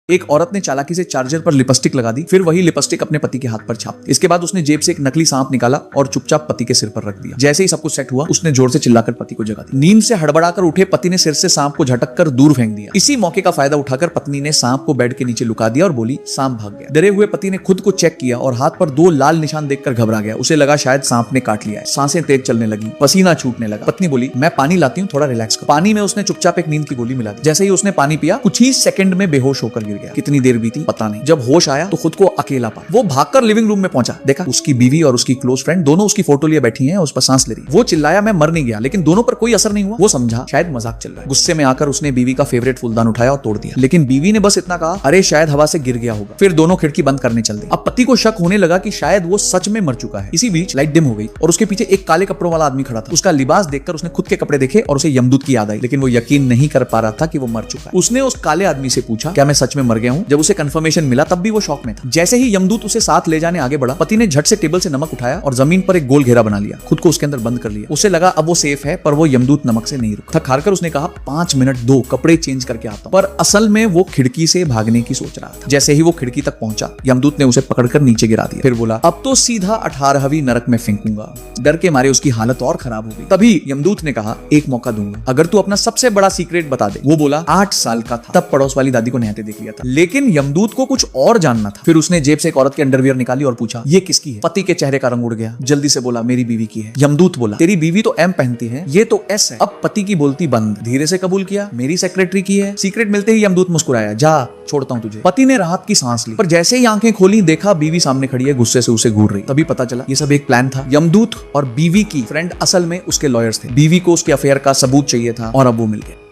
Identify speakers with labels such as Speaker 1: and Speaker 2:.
Speaker 1: एक औरत ने चालाकी से चार्जर पर लिपस्टिक लगा दी, फिर वही लिपस्टिक अपने पति के हाथ पर छाप दी। इसके बाद उसने जेब से एक नकली सांप निकाला और चुपचाप पति के सिर पर रख दिया। जैसे ही सब कुछ सेट हुआ, उसने जोर से चिल्लाकर पति को जगा दिया। नींद से हड़बड़ाकर उठे पति ने सिर से सांप को झटक कर दूर फेंक दिया। इसी मौके का फायदा उठाकर पत्नी ने सांप को बेड के नीचे लुका दिया और बोली, सांप भाग गया। डरे हुए पति ने खुद को चेक किया और हाथ पर 2 लाल निशान देखकर घबरा गया। उसे लगा शायद सांप ने काट लिया है। सांसें तेज चलने लगी, पसीना छूटने लगा। पत्नी बोली, मैं पानी लाती हूँ, थोड़ा रिलैक्स करो। पानी में उसने चुपचाप एक नींद की गोली मिला दी। जैसे ही उसने पानी पिया, कुछ ही सेकंड में बेहोश होकर गिर गया। कितनी देर बीती पता नहीं। जब होश आया तो खुद को अकेला पाया। वो भागकर लिविंग रूम में पहुंचा, देखा उसकी बीवी और उसकी क्लोज फ्रेंड दोनों उसकी फोटो लिए बैठी हैं, उस पर सांस ले रही। वो चिल्लाया, मैं मर नहीं गया, लेकिन दोनों पर कोई असर नहीं हुआ। वो समझा शायद मजाक चल रहा है। गुस्से में आकर उसने बीवी का फेवरेट फूलदान उठाया और तोड़ दिया, लेकिन बीवी ने बस इतना कहा, अरे शायद हवा से गिर गया होगा। फिर दोनों खिड़की बंद करने चल दिए। अब पति को शक होने लगा कि शायद वो सच में मर चुका है। इसी बीच लाइट डिम हो गई और उसके पीछे एक काले कपड़ों वाला आदमी खड़ा था। उसका लिबास देखकर उसने खुद के कपड़े देखे और उसे यमदूत की याद आई, लेकिन वो यकीन नहीं कर पा रहा था कि वो मर चुका है। उसने उस काले आदमी से पूछा, क्या मैं सच में मर गया हूँ? जब उसे कंफर्मेशन मिला तब भी वो शॉक में था। जैसे ही यमदूत उसे साथ ले जाने आगे बढ़ा, पति ने झट से टेबल से नमक उठाया और जमीन पर एक गोल घेरा बना लिया। खुद को उसके अंदर बंद कर लिया। उसे लगा अब वो सेफ है, पर वो यमदूत नमक से नहीं रुका। थक हारकर उसने कहा, 5 मिनट दो, कपड़े चेंज करके आता हूं। पर असल में वो खिड़की से भागने की सोच रहा था। जैसे ही वो खिड़की तक पहुंचा, यमदूत ने उसे पकड़कर नीचे गिरा दिया। फिर बोला, अब तो सीधा 18वीं नरक में फेंकूंगा। डर के मारे उसकी हालत और खराब हो गई। तभी यमदूत ने कहा, एक मौका दूंगा, अगर तू अपना सबसे बड़ा सीक्रेट बता दे। वो बोला, 8 साल का था तब पड़ोस वाली दादी को नहाते देख लिया था। लेकिन यमदूत को कुछ और जानना था। फिर उसने जेब से एक औरत की अंडरवियर निकाली और पूछा, ये किसकी है? पति के चेहरे का रंग उड़ गया। जल्दी से बोला, मेरी बीवी की है। यमदूत बोला, तेरी बीवी तो M पहनती है, ये तो S है। अब पति की बोलती बंद। धीरे से कबूल किया, मेरी सेक्रेटरी की है। सीक्रेट मिलते ही यमदूत मुस्कुराया, जा छोड़ता हूं तुझे। पति ने राहत की सांस ली, पर जैसे ही आंखें खोली, देखा बीवी सामने खड़ी है, गुस्से से उसे घूर रही। तभी पता चला ये सब एक प्लान था। यमदूत और बीवी की फ्रेंड असल में उसके लॉयर्स थे। बीवी को उसके अफेयर का सबूत चाहिए था और अब वो मिल गया।